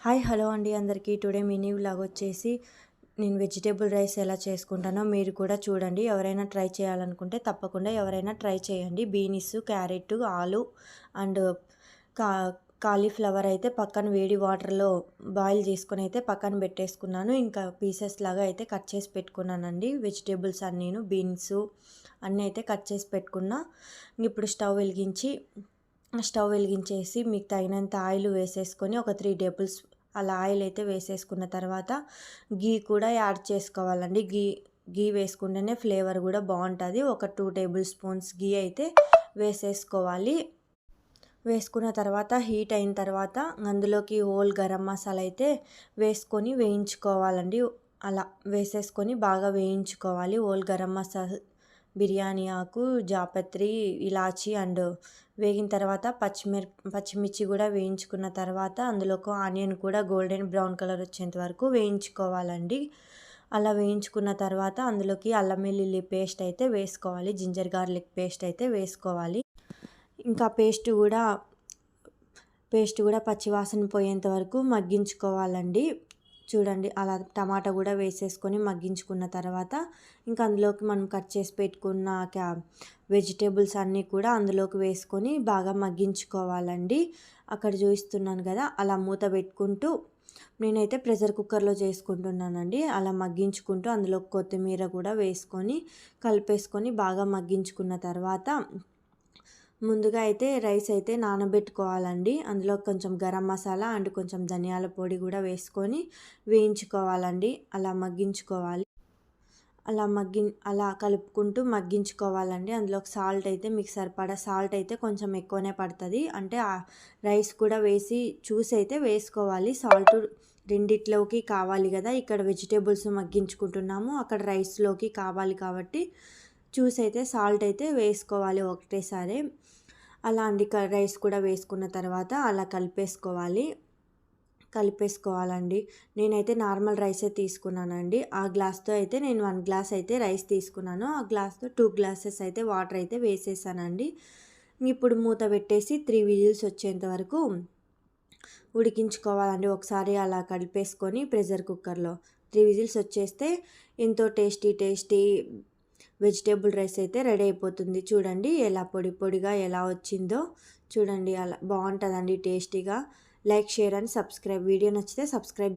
Hi hello అండి అందరికీ. Today mini vlog వచ్చేసి నేను వెజిటేబుల్ రైస్ ఎలా చేసుకుంటానో మీరు కూడా చూడండి. ఎవరైనా ట్రై చేయాలనుకుంటే తప్పకుండా ఎవరైనా ట్రై చేయండి. బీన్స్, క్యారెట్, ఆలు అండ్ కా కాలీఫ్లవర్ అయితే పక్కన వేడి వాటర్లో బాయిల్ చేసుకొని అయితే పక్కన పెట్టేసుకున్నాను. ఇంకా పీసెస్ లాగా అయితే కట్ చేసి పెట్టుకున్నానండి. వెజిటేబుల్స్ అన్నీను, బీన్స్ అన్నీ అయితే కట్ చేసి పెట్టుకున్నా. ఇప్పుడు స్టవ్ వెలిగించేసి మీకు తగినంత ఆయిల్ వేసేసుకొని ఒక 3 టేబుల్స్ అలా ఆయిల్ అయితే వేసేసుకున్న తర్వాత గీ కూడా యాడ్ చేసుకోవాలండి. గీ వేసుకుంటేనే ఫ్లేవర్ కూడా బాగుంటుంది. ఒక 2 టేబుల్ స్పూన్స్ గీ అయితే వేసేసుకోవాలి. వేసుకున్న తర్వాత హీట్ అయిన తర్వాత అందులోకి హోల్ గరం మసాలా అయితే వేసుకొని వేయించుకోవాలండి. అలా వేసేసుకొని బాగా వేయించుకోవాలి. హోల్ గరం మసాలా, బిర్యానీ ఆకు, జాపత్రి, ఇలాచి అండ్ వేగిన తర్వాత పచ్చిమిర్చి కూడా వేయించుకున్న తర్వాత అందులోకి ఆనియన్ కూడా గోల్డెన్ బ్రౌన్ కలర్ వచ్చేంత వరకు వేయించుకోవాలండి. అలా వేయించుకున్న తర్వాత అందులోకి అల్లం వెల్లుల్లి పేస్ట్ అయితే వేసుకోవాలి. జింజర్ గార్లిక్ పేస్ట్ అయితే వేసుకోవాలి. ఇంకా పేస్ట్ కూడా పచ్చివాసన పోయేంత వరకు మగ్గించుకోవాలండి. చూడండి, అలా టమాటా కూడా వేసేసుకొని మగ్గించుకున్న తర్వాత ఇంకా అందులోకి మనం కట్ చేసి పెట్టుకున్న వెజిటేబుల్స్ అన్నీ కూడా అందులోకి వేసుకొని బాగా మగ్గించుకోవాలండి. అక్కడ చూపిస్తున్నాను కదా, అలా మూత పెట్టుకుంటూ నేనైతే ప్రెషర్ కుక్కర్లో చేసుకుంటున్నానండి. అలా మగ్గించుకుంటూ అందులో కొత్తిమీర కూడా వేసుకొని కలిపేసుకొని బాగా మగ్గించుకున్న తర్వాత ముందుగా అయితే రైస్ అయితే నానబెట్టుకోవాలండి. అందులో కొంచెం గరం మసాలా అండ్ కొంచెం ధనియాల పొడి కూడా వేసుకొని వేయించుకోవాలండి. అలా మగ్గించుకోవాలి. అలా కలుపుకుంటూ మగ్గించుకోవాలండి. అందులోకి సాల్ట్ అయితే మీకు సరిపడా సాల్ట్ అయితే కొంచెం ఎక్కువనే పడుతుంది. అంటే ఆ రైస్ కూడా వేసి చూసి అయితే వేసుకోవాలి. సాల్ట్ రెండిట్లోకి కావాలి కదా, ఇక్కడ వెజిటేబుల్స్ మగ్గించుకుంటున్నాము, అక్కడ రైస్లోకి కావాలి కాబట్టి చూసి అయితే సాల్ట్ అయితే వేసుకోవాలి ఒకటేసారి. అలా అండి రైస్ కూడా వేసుకున్న తర్వాత అలా కలిపేసుకోవాలండి. నేనైతే నార్మల్ రైసే తీసుకున్నానండి. ఆ గ్లాస్తో అయితే నేను 1 గ్లాస్ అయితే రైస్ తీసుకున్నాను. ఆ గ్లాస్తో 2 గ్లాసెస్ అయితే వాటర్ అయితే వేసేసానండి. ఇప్పుడు మూత పెట్టేసి 3 విజిల్స్ వచ్చేంత వరకు ఉడికించుకోవాలండి. ఒకసారి అలా కలిపేసుకొని ప్రెషర్ కుక్కర్లో 3 విజిల్స్ వచ్చేస్తే ఎంతో టేస్టీ వెజిటేబుల్ రైస్ అయితే రెడీ అయిపోతుంది. చూడండి ఎలా పొడి పొడిగా ఎలా వచ్చిందో చూడండి. అలా బాగుంటుందండి టేస్టీగా. Like, share and subscribe. Video నచ్చితే సబ్స్క్రైబ్.